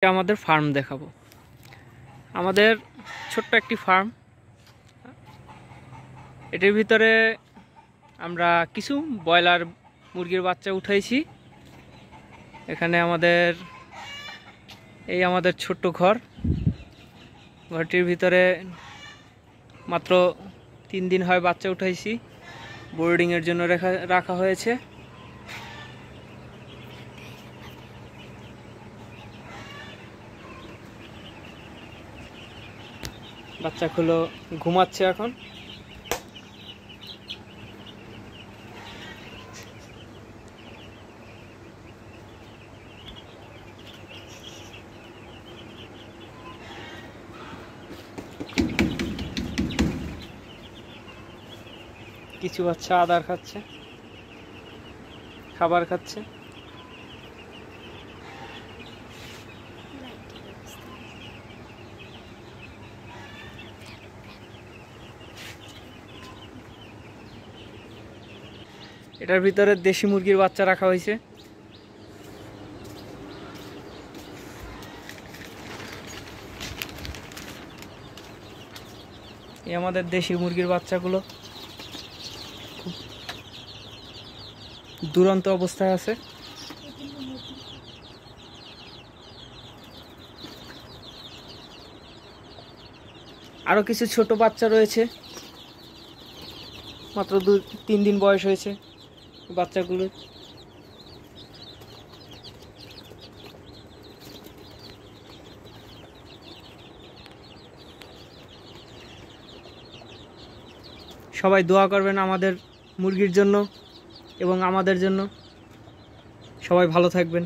আমাদের ফার্ম দেখাবো। আমাদের ছোট্ট একটি ফার্ম, এটির ভিতরে আমরা কিছু ব্রয়লার মুরগির বাচ্চা উঠাইছি। এখানে আমাদের ছোট্ট ঘরটির ভিতরে মাত্র 3 দিন হয় বাচ্চা উঠাইছি, বোর্ডিংয়ের জন্য রাখা হয়েছে। বাচ্চাগুলো ঘুমাচ্ছে এখন। কিছু বাচ্চা আদার খাচ্ছে, খাবার খাচ্ছে। এটার ভিতরে দেশি মুরগির বাচ্চা রাখা হয়েছে। এই আমাদের দেশি মুরগির বাচ্চাগুলো খুব দুরন্ত অবস্থায় আছে। আরো কিছু ছোট বাচ্চা রয়েছে, মাত্র 2-3 দিন বয়স হয়েছে বাচ্চাগুলো। সবাই দোয়া করবেন আমাদের মুরগির জন্য এবং আমাদের জন্য। সবাই ভালো থাকবেন।